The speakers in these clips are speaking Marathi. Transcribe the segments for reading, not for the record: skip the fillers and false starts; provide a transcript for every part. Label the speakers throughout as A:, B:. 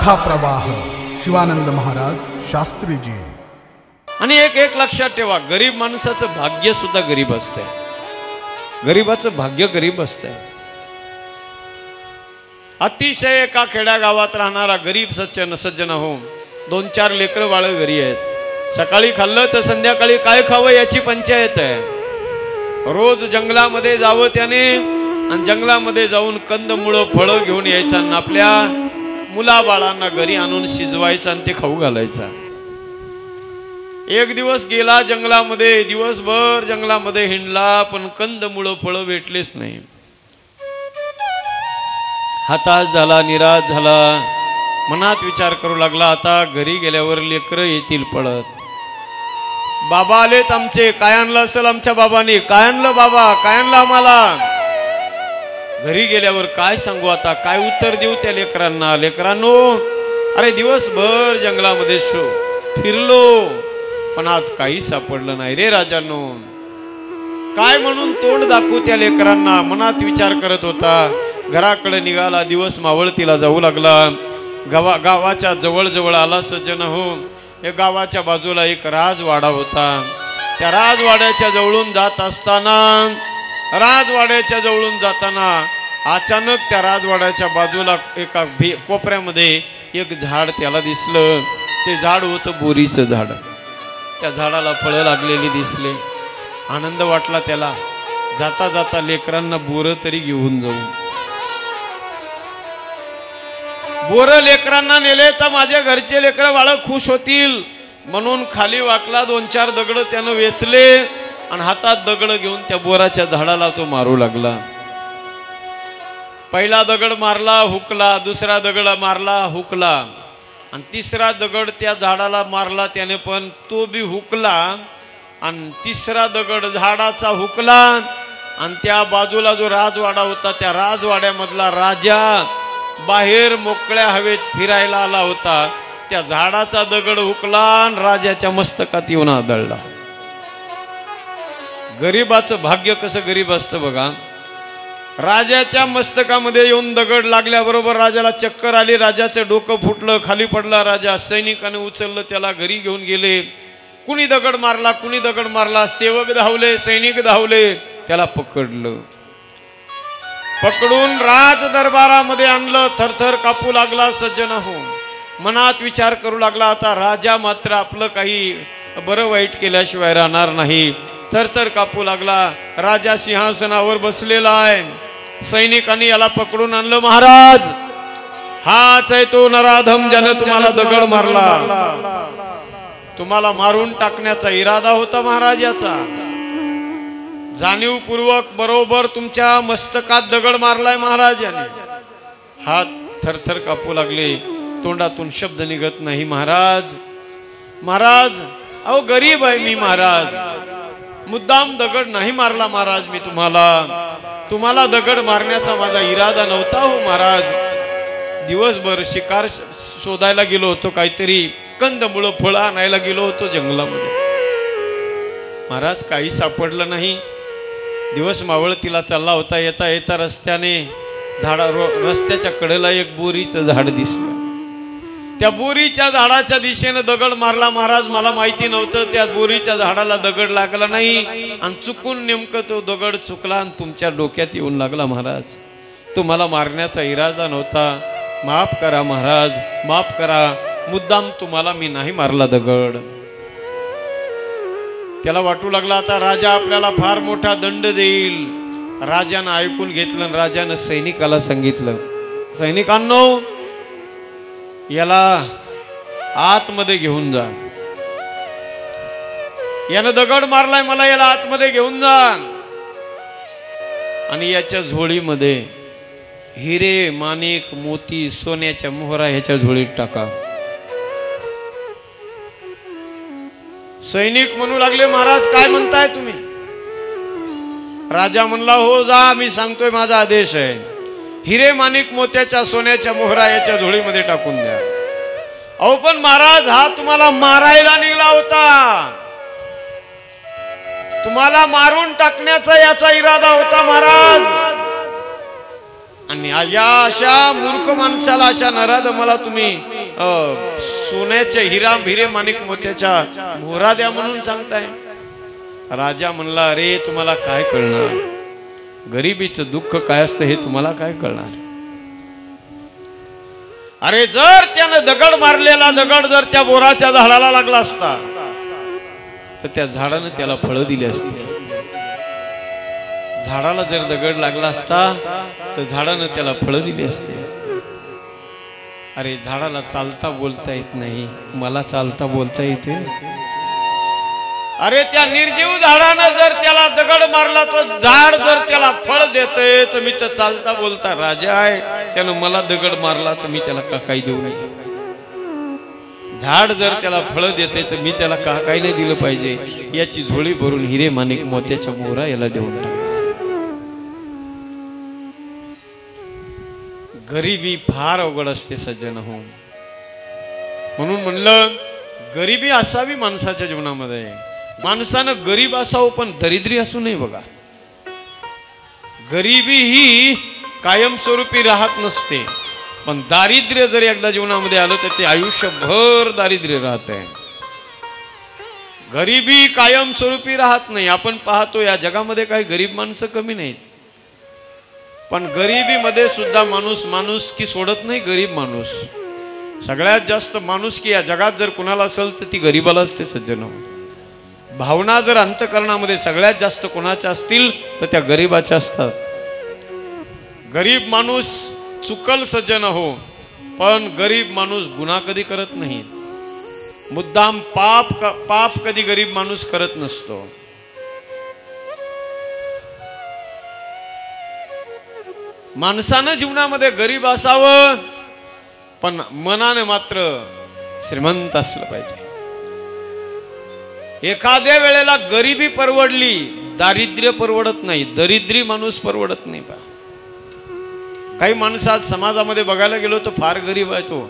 A: कथा प्रवाह शिवानंद महाराज शास्त्रीजी।
B: आणि एक लक्षात ठेवा, गरीब माणसाचं भाग्य सुद्धा गरीब असते, गरीबाचं भाग्य गरीब असते। अतिशय एका खेड्या गावात राहणारा गरीब सज्जन हो, 2-4 लेकरं बाळ घरी आहेत। सकाळी खाल्लं तर संध्याकाळी काय खावं याची पंचायत आहे। रोज जंगलामध्ये जावं त्याने आणि जंगलामध्ये जाऊन कंदमुळं फळं घेऊन यायचं आणि आपल्या मुलाबाळांना घरी आणून शिजवायचं आणि ते खाऊ घालायचं। एक दिवस गेला जंगलामध्ये, दिवसभर जंगलामध्ये हिंडला, पण कंदमुळं फळं भेटलेच नाही। हताश झाला, निराश झाला, मनात विचार करू लागला, आता घरी गेल्यावर लेकरं येतील पळत। बाबा आलेत आमचे, काय आणलं असेल आमच्या बाबांनी, काय आणलं बाबा, काय आणलं आम्हाला? घरी गेल्यावर काय सांगू आता, काय उत्तर देऊ त्या लेकरांना? लेकरांनो, अरे दिवसभर जंगलामध्ये फिरलो, पण आज काही सापडलं नाही रे राजांनो, काय म्हणून तोंड दाखवू त्या लेकरांना? मनात विचार करत होता। घराकडे निघाला, दिवस मावळतीला जाऊ लागला। गावाच्या जवळ आला सज्जन हो। या गावाच्या बाजूला एक राजवाडा होता। त्या राजवाड्याच्या जवळून जाताना अचानक त्या राजवाड्याच्या बाजूला एका कोपऱ्यामध्ये एक झाड त्याला दिसलं। ते झाड होतं बोरीचं झाड। त्या झाडाला फळं लागलेली दिसले, आनंद वाटला त्याला। जाता जाता लेकरांना बोरं तरी घेऊन जाऊ, बोरं लेकरांना नेले तर माझ्या घरचे लेकरं बाळ खुश होतील म्हणून खाली वाकला, 2-4 दगड त्यानं वेचले आणि हातात दगड घेऊन त्या बोराच्या झाडाला तो मारू लागला। पहिला दगड मारला, हुकला, दुसरा दगड मारला, हुकला, आणि तिसरा दगड त्या झाडाला मारला त्याने, पण तो बी हुकला, आणि तिसरा दगड झाडाचा हुकला, आणि त्या बाजूला जो राजवाडा होता त्या राजवाड्यामधला राजा बाहेर मोकळ्या हवेत फिरायला आला होता। त्या झाडाचा दगड हुकला आणि राजाच्या मस्तकात येऊन आदळला। गरीबाचं भाग्य कसं गरीब असतं बघा। राजाच्या मस्तकामध्ये येऊन दगड लागल्याबरोबर राजाला चक्कर आली, राजाचं डोकं फुटलं, खाली पडला राजा। सैनिकाने उचललं, त्याला घरी घेऊन गेले। कुणी दगड मारला, सेवक धावले, सैनिक धावले, त्याला पकडलं, पकडून राज दरबारामध्ये आणलं। थरथर कापू लागला सज्जन हो, मनात विचार करू लागला, आता राजा मात्र आपलं काही बरं वाईट केल्याशिवाय राहणार नाही। थरथर कापू लागला। राजा सिंहासनावर बसलेला आहे, सैनिकांनी याला पकडून आणलं। महाराज, हाच आहे तो नराधम ज्याने तुम्हाला दगड मारला, तुम्हाला मारून टाकण्याचा इरादा होता महाराज याचा। जाणीवपूर्वक बरोबर तुमच्या मस्तकात दगड मारलाय महाराज याने। हात थरथर कापू लागले, तोंडातून शब्द निघत नाही। महाराज, अहो गरीब आहे मी महाराज, मुद्दाम दगड नाही मारला महाराज मी तुम्हाला दगड मारण्याचा माझा इरादा नव्हता हो महाराज। दिवसभर शिकार शोधायला गेलो होतो, काहीतरी कंदमुळं फळं आणायला गेलो होतो जंगलामध्ये महाराज, काही सापडलं नाही। दिवस मावळतीला चालला होता, येता येता रस्त्याने रस्त्याच्या कडेला एक बोरीचं झाड दिसलं। त्या बोरीच्या झाडाच्या दिशेने दगड मारला महाराज, मला माहिती नव्हतं त्या बोरीच्या झाडाला दगड लागला नाही, आणि चुकून नेमकं तो दगड चुकला आणि तुमच्या डोक्यात येऊन लागला महाराज। तुम्हाला मारण्याचा इरादा नव्हता, माफ करा महाराज, माफ करा, मुद्दाम तुम्हाला मी नाही मारला दगड। त्याला वाटू लागला आता राजा आपल्याला फार मोठा दंड देईल। राजानं ऐकून घेतलं, राजानं सैनिकाला सांगितलं, सैनिकांनो याला आतमध्ये घेऊन जा, यानं दगड मारलाय मला, याला आतमध्ये घेऊन जा, आणि याच्या झोळीमध्ये हिरे, माणिक, मोती, सोन्याच्या मोहरा ह्याच्या झोळीत टाका। सैनिक म्हणू लागले, महाराज काय म्हणताय तुम्ही? राजा म्हणला, हो जा, मी सांगतोय, माझा आदेश आहे, हिरे, माणिक, मोत्याच्या, सोन्याच्या मोहरा याच्या झोळीमध्ये टाकून द्या। अहो पण महाराज, हा तुम्हाला मारायला निघाला होता, तुम्हाला मारून टाकण्याचा याचा इरादा होता महाराज, आणि या अशा मूर्ख माणसाला, अशा नराधमाला तुम्ही सोन्याच्या हिरा भिरे माणिक मोत्याच्या मोहरा द्या म्हणून सांगताय. राजा म्हणला, अरे तुम्हाला काय कळणार, गरिबीचं दुःख काय असतं हे तुम्हाला काय कळणार. अरे जर त्यानं दगड मारलेला दगड जर त्या बोराच्या झाडाला लागला असता तर त्या झाडानं त्याला फळं दिली असती. झाडाला जर दगड लागला असता तर झाडानं त्याला फळं दिली असते. अरे झाडाला चालता बोलता येत नाही, मला चालता बोलता येते. अरे त्या निर्जीव झाडानं जर त्याला दगड मारला तर झाड जर त्याला फळ देतंय तर मी तर चालता बोलता राजा आहे, त्यानं मला दगड मारला तर मी त्याला का काही देऊ नये. झाड जर त्याला फळ देते तर मी त्याला का काही नाही दिलं पाहिजे. याची झोळी भरून हिरे माणिक मोत्याच्या मोहरा याला देऊन टाका. गरिबी फार अवघड असते सज्जन हो. म्हणून म्हणलं गरिबी असावी माणसाच्या जीवनामध्ये. माणसानं गरीब असावं पण दरिद्री असू नये. बघा, गरिबी ही कायमस्वरूपी राहत नसते, पण दारिद्र्य जर एकदा जीवनामध्ये आलं तर ते आयुष्यभर दारिद्र्य राहते. गरिबी कायमस्वरूपी राहत नाही. आपण पाहतो या जगामध्ये काही गरीब माणसं कमी नाहीत, पण गरिबीमध्ये सुद्धा माणूस की सोडत नाही. गरीब माणूस सगळ्यात जास्त माणूस की या जगात जर कुणाला असेल तर ती गरीबाला असते सज्जन. भावना जर अंतःकरणामध्ये सगळ्यात जास्त कोणाच्या असतील तर त्या गरीबाच्या असतात. गरीब माणूस चुकल सज्जन हो, पण गरीब माणूस गुन्हा कधी करत नाही. मुद्दाम पाप कधी गरीब माणूस करत नसतो. माणसानं जीवनामध्ये गरीब असावं पण मनाने मात्र श्रीमंत असलं पाहिजे. एखाद्या वेळेला गरिबी परवडली, दारिद्र्य परवडत नाही. दरिद्री माणूस परवडत नाही. पा काही माणसं आज समाजामध्ये बघायला गेलो तर फार गरीब आहे. तो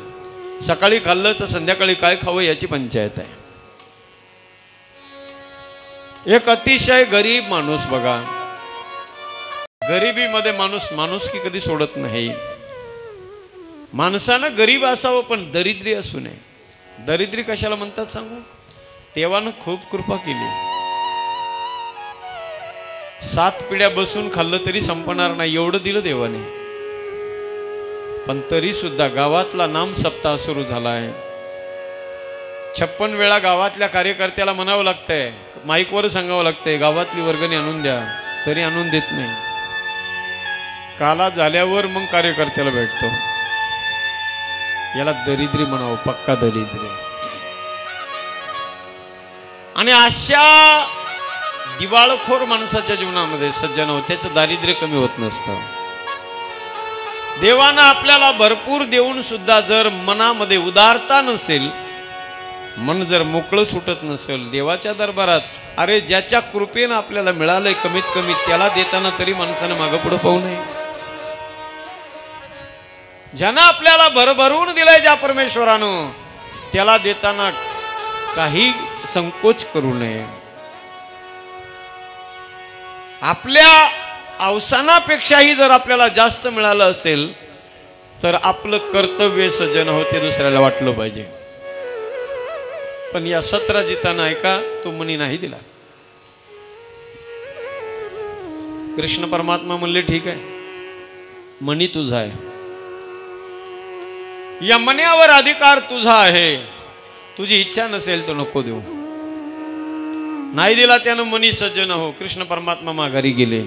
B: सकाळी खाल्लं तर संध्याकाळी काय खावं याची पंचायत आहे. एक अतिशय गरीब माणूस बघा, गरिबीमध्ये माणूस की कधी सोडत नाही. माणसानं गरीब असावं पण दरिद्री असू नये. दरिद्री कशाला म्हणतात सांगू? देवानं खूप कृपा केली. 7 पिढ्या बसून खाल्लं तरी संपणार नाही एवढं दिलं देवाने. पण तरी सुद्धा गावातला नाम सप्ताह सुरू झालाय. 56 वेळा गावातल्या कार्यकर्त्याला म्हणावं लागतंय, माईकवर सांगावं लागतंय गावातली वर्गणी आणून द्या, तरी आणून देत नाही. काला झाल्यावर मग कार्यकर्त्याला भेटतो. याला दरिद्री म्हणावं, पक्का दरिद्री. आणि अशा दिवाळखोर माणसाच्या जीवनामध्ये सज्जन हो त्याचं दारिद्र्य कमी होत नसतं. देवानं आपल्याला भरपूर देऊन सुद्धा जर मनामध्ये उदारता नसेल, मन जर मोकळं सुटत नसेल देवाच्या दरबारात, अरे ज्याच्या कृपेनं आपल्याला मिळालंय कमीत कमी त्याला देताना तरी माणसानं मागं पुढं पाहू नये. ज्यानं आपल्याला भरभरून दिलंय ज्या परमेश्वरानं, त्याला देताना काही संकोच करू नये. आपल्या अवसानापेक्षाही जर आपल्याला जास्त मिळालं असेल तर आपलं कर्तव्य सज्जन होते दुसऱ्याला वाटलं पाहिजे. पण या सत्राजितानं ऐका, तो मणी नाही दिला. कृष्ण परमात्मा म्हणले ठीक आहे, मणी तुझा आहे, या मण्यावर अधिकार तुझा आहे, तुझी इच्छा नसेल तर नको देऊ. नाही दिला त्यानं मनी सज्जन हो. कृष्ण परमात्मा माघारी गेले.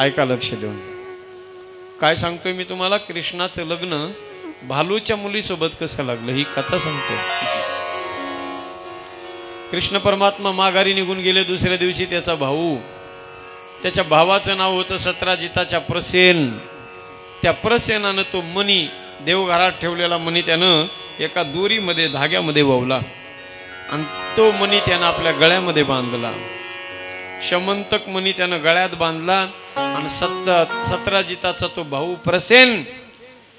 B: ऐका लक्ष देऊन, काय सांगतोय मी तुम्हाला. कृष्णाचं लग्न भालूच्या मुलीसोबत कसं लागलं ही कथा सांगतो. कृष्ण परमात्मा माघारी निघून गेले. दुसऱ्या दिवशी त्याचा भाऊ, त्याच्या भावाचं नाव होतं सत्राजिताच्या प्रसेन. त्या प्रसेनानं तो मणी, देवघरात ठेवलेला मणी त्यानं एका दोरीमध्ये धाग्यामध्ये ववला आणि तो मणी त्यानं आपल्या गळ्यामध्ये बांधला. शमंतक मणी त्यानं गळ्यात बांधला आणि सत्राजिताचा तो भाऊ प्रसेन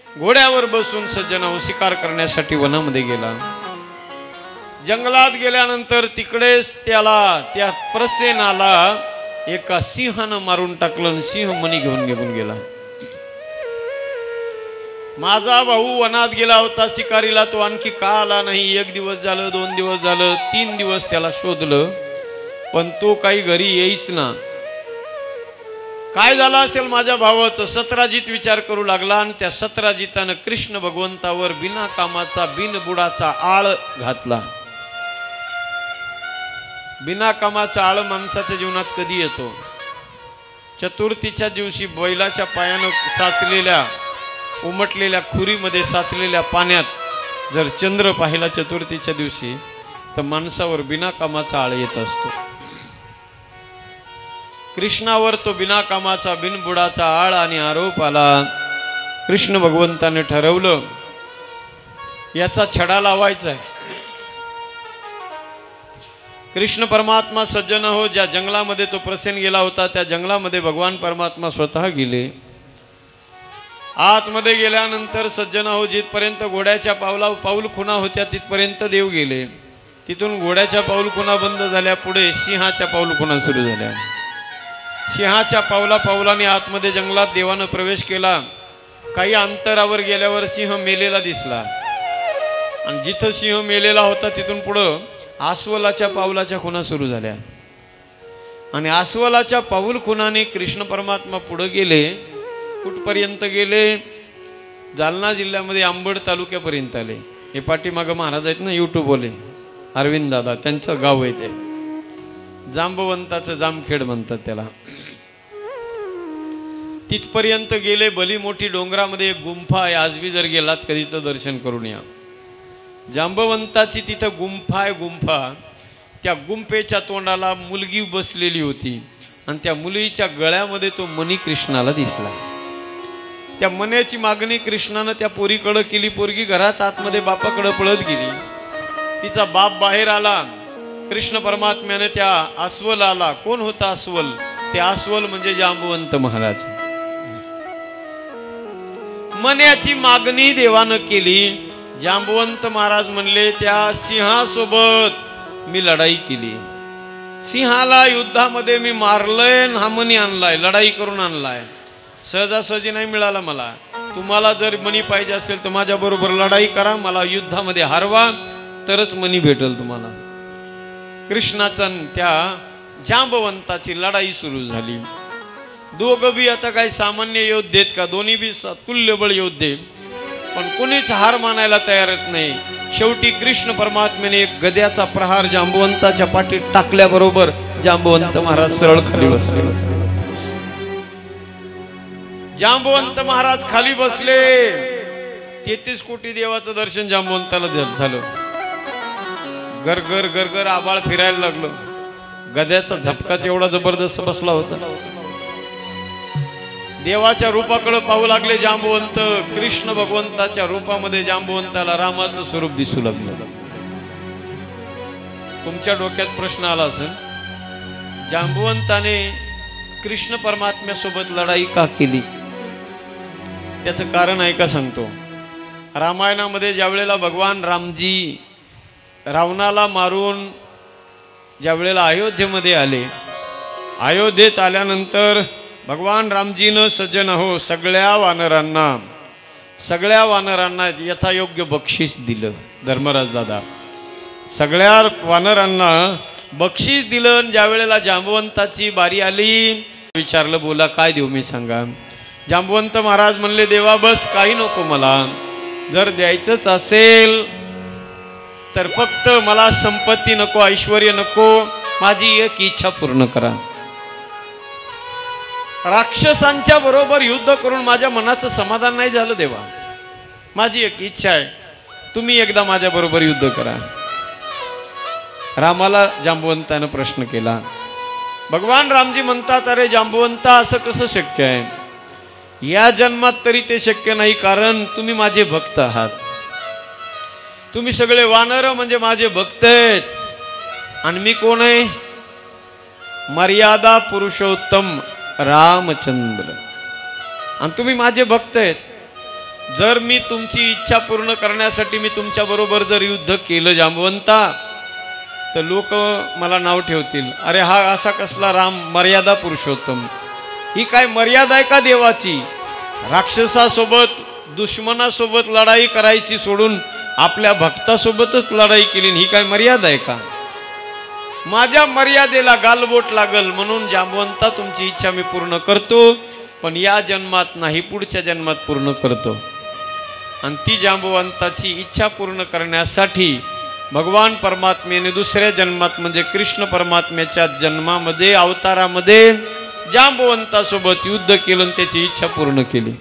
B: घोड्यावर बसून सज्जनावर शिकार करण्यासाठी वनामध्ये गेला. जंगलात गेल्यानंतर तिकडेच त्याला, त्या प्रसेनाला एका सिंहानं मारून टाकलं आणि सिंह मणी घेऊन निघून गेला. माझा भाऊ वनात गेला होता शिकारीला, तो आणखी का आला नाही? 1 दिवस झालं, 2 दिवस झालं, 3 दिवस त्याला शोधलं, पण तो काही घरी येईच ना. काय झालं असेल माझ्या भावाचं? सतराजित विचार करू लागला आणि त्या सतराजितानं कृष्ण भगवंतावर बिना कामाचा बिनबुडाचा आळ घातला. बिना कामाचा आळ माणसाच्या जीवनात कधी येतो? चतुर्थीच्या दिवशी बैलाच्या पायानं साचलेल्या उमटलेल्या खुरीमध्ये साचलेल्या पाण्यात जर चंद्र पाहिला चतुर्थीच्या दिवशी, तर माणसावर बिना कामाचा आळ येत असतो. कृष्णावर तो बिना कामाचा बिनबुडाचा आळ आणि आरोप आला. कृष्ण भगवंताने ठरवलं याचा छडा लावायचा आहे. कृष्ण परमात्मा सज्जन हो, ज्या जंगलामध्ये तो प्रसेन गेला होता त्या जंगलामध्ये भगवान परमात्मा स्वतः गेले. आतमध्ये गेल्यानंतर सज्जन हो, जिथपर्यंत घोड्याच्या पाऊल खुणा होत्या तिथपर्यंत देव गेले. तिथून घोड्याच्या पाऊल खुणा बंद झाल्या, पुढे सिंहाच्या पाऊल खुणा सुरू झाल्या. सिंहाच्या पावलाने आतमध्ये जंगलात देवानं प्रवेश केला. काही अंतरावर गेल्यावर सिंह मेलेला दिसला आणि जिथं सिंह मेलेला होता तिथून पुढं अस्वलाच्या पावलाच्या खुणा सुरू झाल्या आणि अस्वलाच्या पाऊल खुणाने कृष्ण परमात्मा पुढे गेले. कुठपर्यंत गेले? जालना जिल्ह्यामध्ये अंबड तालुक्यापर्यंत आले. हे पाठीमागं महाराज आहेत ना यूट्यूबवाले, अरविंद दादा, त्यांचं गाव आहे ते. जांबवंताचं जामखेड म्हणतात त्याला. तिथपर्यंत गेले. भली मोठी डोंगरामध्ये एक गुंफा आहे. आज बी जर गेलात कधी तर दर्शन करून या. जांबवंताची तिथं गुंफा आहे. गुंफा, त्या गुंफेच्या तोंडाला मुलगी बसलेली होती आणि त्या मुलीच्या गळ्यामध्ये तो मणी कृष्णाला दिसला. त्या मण्याची मागणी कृष्णानं त्या पोरीकडे केली. पोरगी घरात आतमध्ये बापाकडे पळत गेली. तिचा बाप बाहेर आला. कृष्ण परमात्म्याने त्या अस्वलाला, कोण होता अस्वल? ते अस्वल म्हणजे जांबवंत महाराज. मण्याची मागणी देवानं केली. जांबवंत महाराज म्हणले त्या सिंहासोबत मी लढाई केली. सिंहाला युद्धामध्ये मी मारलंय, हा मणी आणलाय, लढाई करून आणलाय. सहजासहजी नाही मिळाला मला. तुम्हाला जर मणी पाहिजे असेल तर माझ्या बरोबर लढाई करा, मला युद्धामध्ये हरवा, तरच मणी भेटल तुम्हाला. कृष्णाचा त्या जांबवंताची लढाई सुरू झाली. दोघं बी आता काही सामान्य योद्धे आहेत का? दोन्ही बी तुल्यबळ योद्धे, पण कोणीच हार मानायला तयारच नाही. शेवटी कृष्ण परमात्म्याने एक गद्याचा प्रहार जांबवंताच्या पाठीत टाकल्याबरोबर जांबवंत महाराज सरळ खाली बसले. जांबवंत महाराज खाली बसले. 33 कोटी देवाचं दर्शन जांबवंताला झालं. गरगर गरगर आबाळ फिरायला लागलं. गद्याचा झपकाच एवढा जबरदस्त बसला होता. देवाच्या रूपाकडे पाहू लागले जांबवंत. कृष्ण भगवंताच्या रूपामध्ये जांबवंताला रामाचं स्वरूप दिसू लागलं. तुमच्या डोक्यात प्रश्न आला असेल, जांबवंताने कृष्ण परमात्म्यासोबत लढाई का केली? त्याचं कारण आहे का सांगतो. रामायणामध्ये ज्या वेळेला भगवान रामजी रावणाला मारून ज्या वेळेला अयोध्येमध्ये आले, अयोध्येत आल्यानंतर भगवान रामजीनं सज्जन हो सगळ्या वानरांना यथायोग्य बक्षीस दिलं. धर्मराज दादा सगळ्या वानरांना बक्षीस दिलं. ज्या वेळेला जांबवंताची बारी आली, विचारलं बोला काय देऊ मी सांगा. जांबवंत महाराज म्हणले देवा बस काही नको मला. जर द्यायचंच असेल तर फक्त मला संपत्ती नको, ऐश्वर्य नको, माझी एक इच्छा पूर्ण करा. राक्षसांच्या बरोबर युद्ध करून माझ्या मनाचं समाधान नाही झालं देवा. माझी एक इच्छा आहे, तुम्ही एकदा माझ्या बरोबर युद्ध करा. रामाला जांबवंतानं प्रश्न केला. भगवान रामजी म्हणतात अरे जांबवंता असं कसं शक्य आहे? या जन्मात तरी ते शक्य नाही, कारण तुम्ही माझे भक्त आहात. तुम्ही सगळे वानर म्हणजे माझे भक्त आहेत. आणि मी कोण आहे? मर्यादा पुरुषोत्तम रामचंद्र. आणि तुम्ही माझे भक्त आहेत. जर मी तुमची इच्छा पूर्ण करण्यासाठी मी तुमच्या बरोबर जर युद्ध केलं जांबवंता, तर लोक मला नाव ठेवतील, अरे हा असा कसला राम मर्यादा पुरुषोत्तम. ही काय मर्यादा आहे का देवाची? राक्षसासोबत दुश्मनासोबत लढाई करायची सोडून आपल्या भक्तासोबतच लढाई केली, ही काय मर्यादा आहे का? माझ्या मर्यादेला गालबोट लागल म्हणून जांबवंता तुमची इच्छा मी पूर्ण करतो, पण या जन्मात नाही, पुढच्या जन्मात पूर्ण करतो. आणि ती जांबवंताची इच्छा पूर्ण करण्यासाठी भगवान परमात्म्याने दुसऱ्या जन्मात म्हणजे कृष्ण परमात्म्याच्या जन्मामध्ये अवतारामध्ये जांबवंतासोबत युद्ध केलं आणि त्याची इच्छा पूर्ण केली.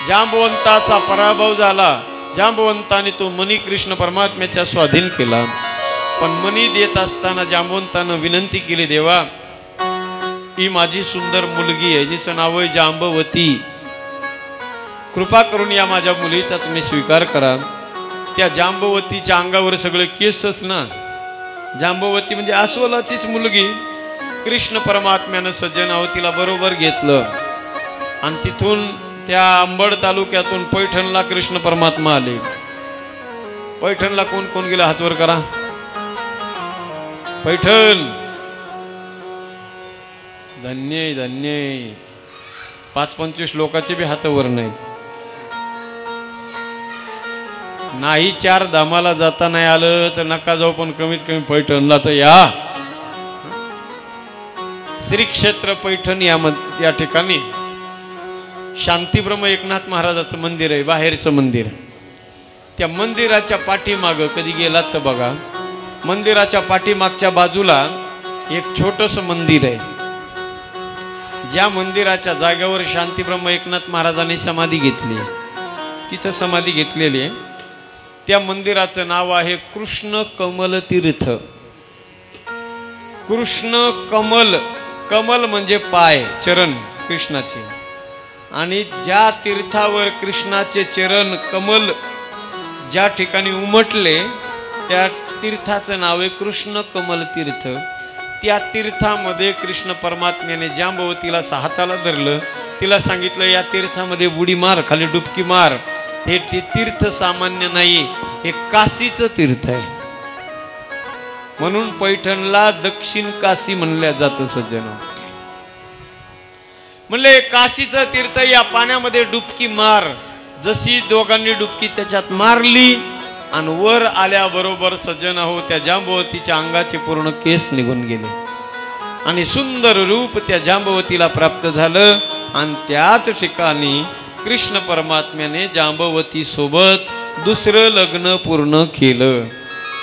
B: जांबवंताचा पराभव झाला. जांबवंताने तो मणी कृष्ण परमात्म्याच्या स्वाधीन केला. पण मणी देत असताना जांबवंतानं विनंती केली, देवा ही माझी सुंदर मुलगी आहे, जिचं नाव आहे जांबवती, कृपा करून या माझ्या मुलीचा तुम्ही स्वीकार करा. त्या जांबवतीच्या अंगावर सगळे केसच ना. जांबवती म्हणजे अस्वलाचीच मुलगी. कृष्ण परमात्म्यानं सज्जनावतीला बरोबर घेतलं आणि तिथून त्या अंबड तालुक्यातून पैठणला कृष्ण परमात्मा आले. पैठणला कोण कोण गेला हातवर करा. पैठण धन्य धन्य. 5-25 लोकांचे बी हातावर नाही. नाही 4 धामाला जाता नाही आलं तर नका जाऊ, पण कमीत कमी पैठणला तर या. श्री क्षेत्र पैठण या ठिकाणी शांतीब्रह्म एकनाथ महाराजाचं मंदिर आहे, बाहेरचं मंदिर. त्या मंदिराच्या पाठीमागं कधी गेलात तर बघा, मंदिराच्या पाठीमागच्या बाजूला एक छोटंसं मंदिर आहे. ज्या मंदिराच्या जागेवर शांतीब्रह्म एकनाथ महाराजांनी समाधी घेतली, तिथं समाधी घेतलेली आहे, त्या मंदिराचं नाव आहे कृष्ण कमल तीर्थ. कृष्ण कमल, कमल म्हणजे पाय, चरण कृष्णाचे. आणि ज्या तीर्थावर कृष्णाचे चरण कमल ज्या ठिकाणी उमटले त्या तीर्थाचं नाव आहे कृष्ण कमल तीर्थ. त्या तीर्थामध्ये कृष्ण परमात्म्याने जांबवतीला हाताला धरलं, तिला सांगितलं या तीर्थामध्ये बुडी मार, खाली डुबकी मार. हे तीर्थ सामान्य नाही, हे काशीचं तीर्थ आहे. म्हणून पैठणला दक्षिण काशी म्हणल्या जातं सज्जन. म्हणले काशीचं तीर्थ, या पाण्यामध्ये डुबकी मार. जशी दोघांनी डुबकी त्याच्यात मारली आणि वर आल्याबरोबर सज्जन हो त्या जांबवतीच्या अंगाचे पूर्ण केस निघून गेले आणि सुंदर रूप त्या जांबवतीला प्राप्त झालं. आणि त्याच ठिकाणी कृष्ण परमात्म्याने जांबवती सोबत दुसरं लग्न पूर्ण केलं.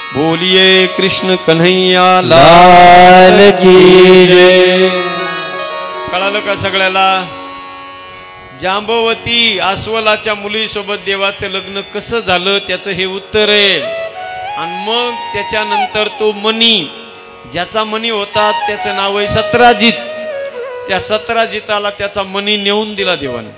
B: बोलिये कृष्ण कन्हैया लाल की जय. कळालं का सगळ्याला? जांबवती अस्वलाच्या मुलीसोबत देवाचं लग्न कसं झालं त्याचं हे उत्तर आहे. आणि मग त्याच्यानंतर तो मणी, ज्याचा मणी होता त्याचं नाव आहे सत्राजित. त्या सत्राजिताला त्याचा मणी नेऊन दिला देवाने.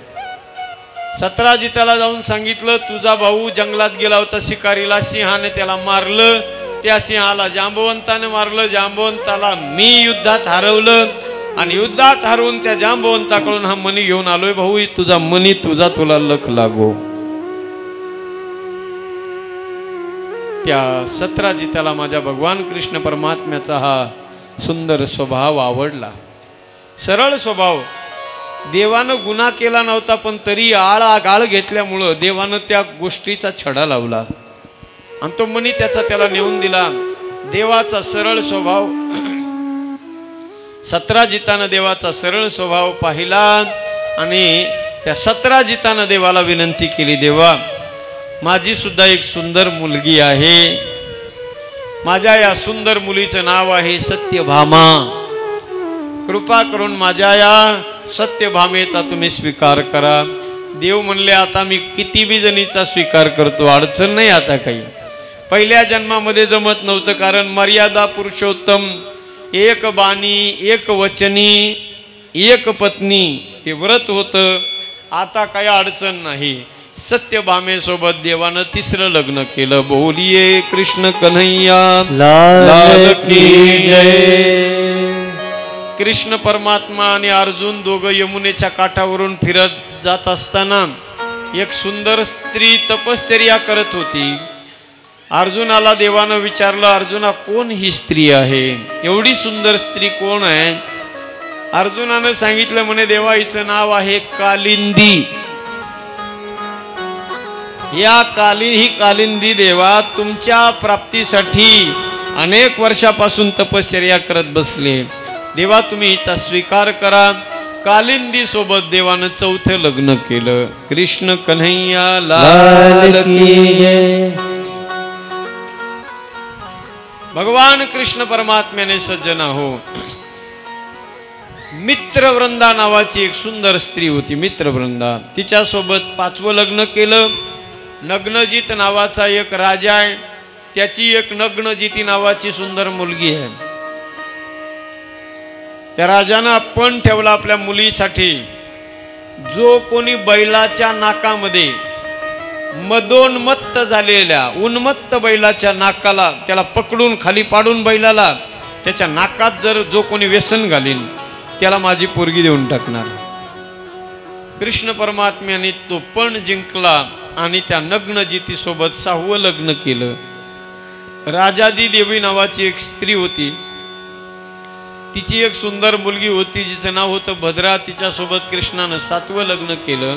B: सत्राजिताला जाऊन सांगितलं तुझा भाऊ जंगलात गेला होता शिकारीला, सिंहाने त्याला मारलं, त्या सिंहाला जांबवंताने मारलं, जांबवंताला मी युद्धात हरवलं आणि युद्धात हरवून त्या जांबवंताकडून हा मणी घेऊन आलोय. भाऊ तुझा मणी तुझा, तुला लख लागो. त्या सत्राजिताला माझ्या भगवान कृष्ण परमात्म्याचा हा सुंदर स्वभाव आवडला. सरळ स्वभाव. देवानं गुन्हा केला नव्हता पण तरी गाळ घेतल्यामुळं देवानं त्या गोष्टीचा छडा लावला आणि तो मणी त्याला नेऊन दिला. देवाचा सरळ स्वभाव, सत्राजितानं देवाचा सरळ स्वभाव पाहिला आणि त्या सत्राजितानं देवाला विनंती केली, देवा माझी सुद्धा एक सुंदर मुलगी आहे, माझ्या या सुंदर मुलीचं नाव आहे सत्यभामा. कृपा करून माझ्या या सत्यभामेचा तुम्ही स्वीकार करा. देव म्हणले आता मी किती बी जणीचा स्वीकार करतो, अडचण नाही आता काही. पहिल्या जन्मामध्ये जमत नव्हतं कारण मर्यादा पुरुषोत्तम, एक बाणी, एक वचनी, एक पत्नी हे व्रत होतं. आता काही अडचण नाही. सत्यभामेसोबत देवानं तिसरं लग्न केलं. बोलिये कृष्ण कन्हैया लाल की जय. कृष्ण परमात्मा आणि अर्जुन दोघं यमुनेच्या काठावरून फिरत जात असताना एक सुंदर स्त्री तपश्चर्या करत होती. अर्जुनाला देवानं विचारलं, अर्जुना कोण ही स्त्री आहे, एवढी सुंदर स्त्री कोण आहे? अर्जुनानं सांगितलं म्हणे देवा हिचं नाव आहे कालिंदी. या ही कालिंदी देवा तुमच्या प्राप्तीसाठी अनेक वर्षापासून तपश्चर्या करत बसले. देवा तुम्ही हिचा स्वीकार करा. कालिंदी सोबत देवानं चौथं लग्न केलं. कृष्ण कन्हैया लाल की जय. भगवान कृष्ण परमात्म्याने सज्जन हो, मित्रवृंदा नावाची एक सुंदर स्त्री होती. मित्रवृंदा, तिच्यासोबत पाचवं लग्न केलं. नग्नजित नावाचा एक राजा आहे, त्याची एक नग्नजिती नावाची सुंदर मुलगी आहे. त्या राजानं आपण ठेवला आपल्या मुलीसाठी. जो कोणी बैलाच्या नाकामध्ये मदोन्मत्त झालेल्या उन्मत्त बैलाच्या नाकाला त्याला पकडून खाली पाडून बैलाला त्याच्या नाकात जर जो कोणी व्यसन घालील त्याला माझी पोरगी देऊन टाकणार. कृष्ण परमात्म्याने तो पण जिंकला आणि त्या नग्नजिती सोबत 6वं लग्न केलं. राजादी देवी नावाची एक स्त्री होती. तिची एक सुंदर मुलगी होती जिचं नाव होतं भद्रा. तिच्यासोबत कृष्णानं 7वं लग्न केलं.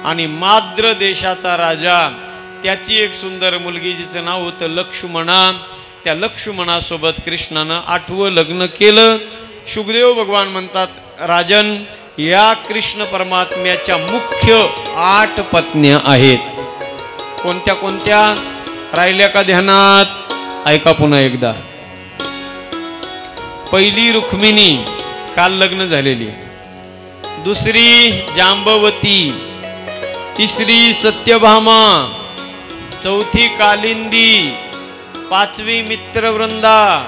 B: आणि माद्र देशाचा राजा, त्याची एक सुंदर मुलगी जिचं नाव होतं लक्ष्मणा. त्या लक्ष्मणासोबत कृष्णानं 8वं लग्न केलं. शुकदेव भगवान म्हणतात, राजन, या कृष्ण परमात्म्याच्या मुख्य 8 पत्न्या आहेत. कोणत्या कोणत्या राहिल्या का ध्यानात? ऐका पुन्हा एकदा. पहिली रुक्मिणी, काल लग्न झालेली. दुसरी जांबवती. तिसरी सत्यभामा. चौथी कालिंदी. 5वी मित्रवृंदा.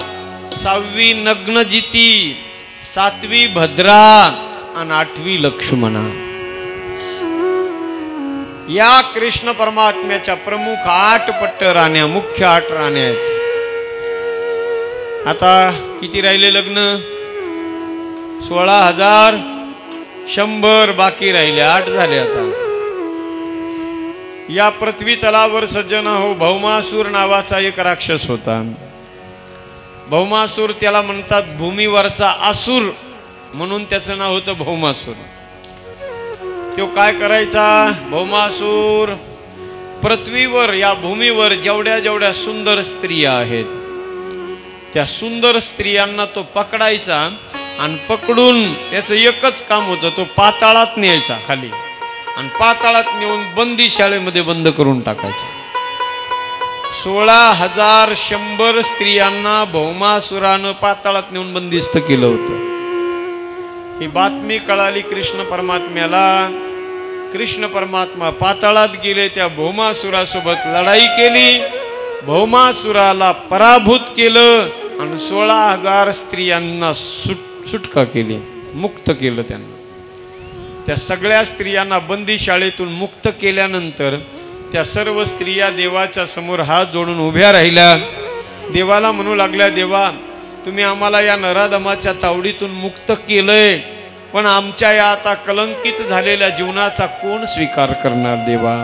B: 6वी नग्नजिती. 7वी भद्रा आणि 8वी लक्ष्मणा. या कृष्ण परमात्म्याच्या प्रमुख 8 पट्ट राण्या, मुख्य 8 राण्या आहेत. आता किती राहिले लग्न? 16,100 बाकी राहिले. 8 झाले आता. या पृथ्वी तलावर सज्जन हो, भौमासूर नावाचा एक राक्षस होता. भौमासूर त्याला म्हणतात भूमीवरचा आसूर, म्हणून त्याचं नाव होतं भौमासूर. तो काय करायचा? भौमासूर पृथ्वीवर, या भूमीवर जेवढ्या जेवढ्या सुंदर स्त्रिया आहेत त्या सुंदर स्त्रियांना तो पकडायचा आणि पकडून त्याचं एकच काम होतं, तो पाताळात न्यायचा खाली आणि पाताळात नेऊन बंदी शाळेमध्ये बंद करून टाकायचा. 16,100 स्त्रियांना भौमासुरानं पाताळात नेऊन बंदिस्त केलं होतं. ही बातमी कळाली कृष्ण परमात्म्याला. कृष्ण परमात्मा पाताळात गेले, त्या भौमासुरासोबत लढाई केली, भौमासुराला पराभूत केलं आणि 16,000 स्त्रियांना सुटका केली, मुक्त केलं. त्यांना त्या सगळ्या स्त्रियांना बंदी शाळेतून मुक्त केल्यानंतर त्या सर्व स्त्रिया देवाच्या समोर हात जोडून उभ्या राहिल्या. देवाला म्हणू लागल्या, देवा तुम्ही आम्हाला या नराधमाच्या तावडीतून मुक्त केलंय, पण आमच्या या आता कलंकित झालेल्या जीवनाचा कोण स्वीकार करणार देवा?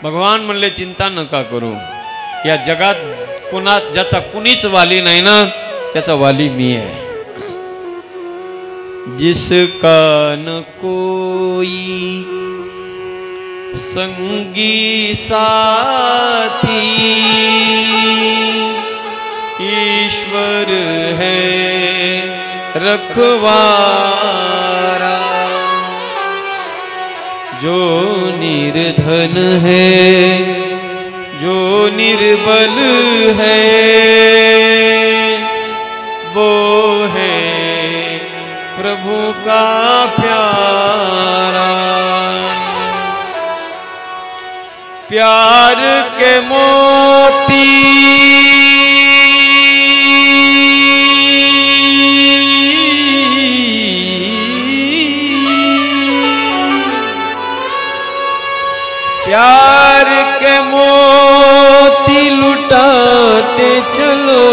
B: भगवान म्हणले, चिंता नका करू, या जगात ज्याचा कुणीच वाली नाही ना, त्याचा वाली मी आहे. जिसका न कोई संगी साथी, ईश्वर है रखवारा, जो निर्धन है, जो निर्बल है, वो है प्रभु का प्यारा. प्यार के मोती प्यार के मोती लुटाते चलो,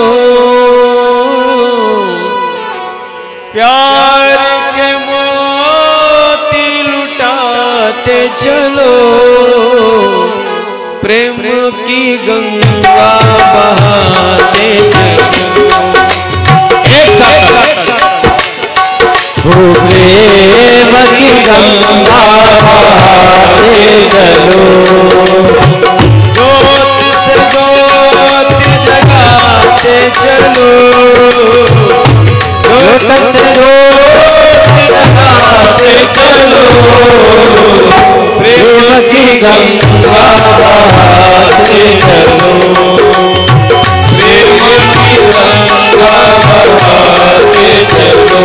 B: प्यार के मोती लुटाते चलो, प्रेम की गंगा बहाते चलो. एक साथ
C: प्रेम की गंगा बहाते चलो,
B: ज्योत से ज्योति जगाते चलो,
C: ज्योत से ज्योति जगाते चलो, प्रेम की गंगा बहाते चलो, प्रेम की गंगा बहाते चलो।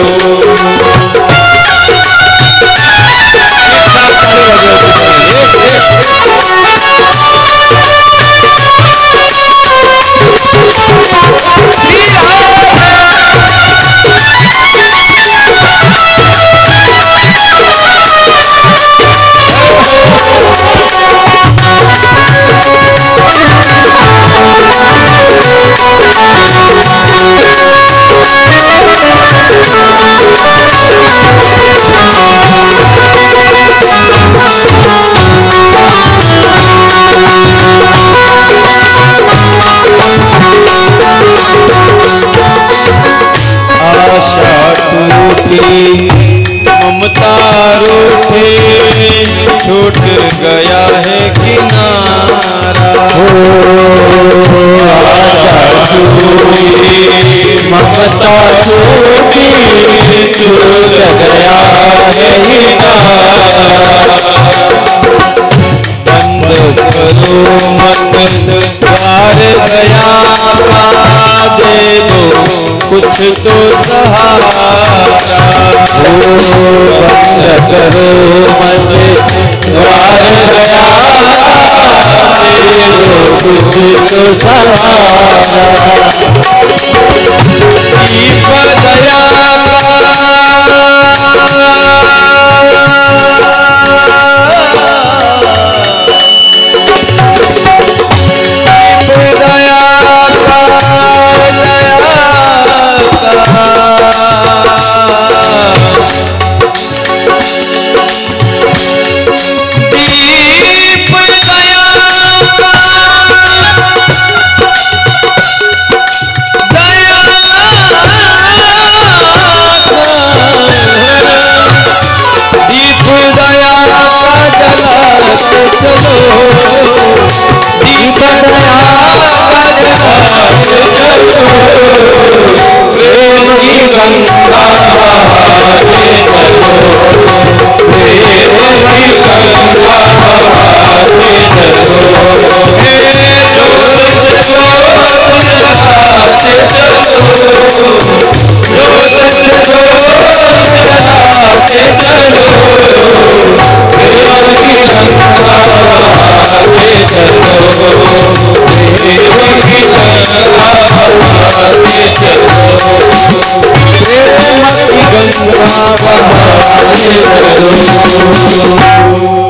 B: ममता रूठे छूट गया है किनारा,
C: ममता रूठी छूट गया है
B: बंद करो मत द्वार दया दे दो कुछ तो सहारा,
C: बंद करो मत द्वार दया दे दो कुछ तो सहारा,
B: दीप दया चलो, दीप दया
C: प्रेम की गंगा बहाते चलो, प्रेम की गंगा बहाते चलो, गंगा बहाते चलो।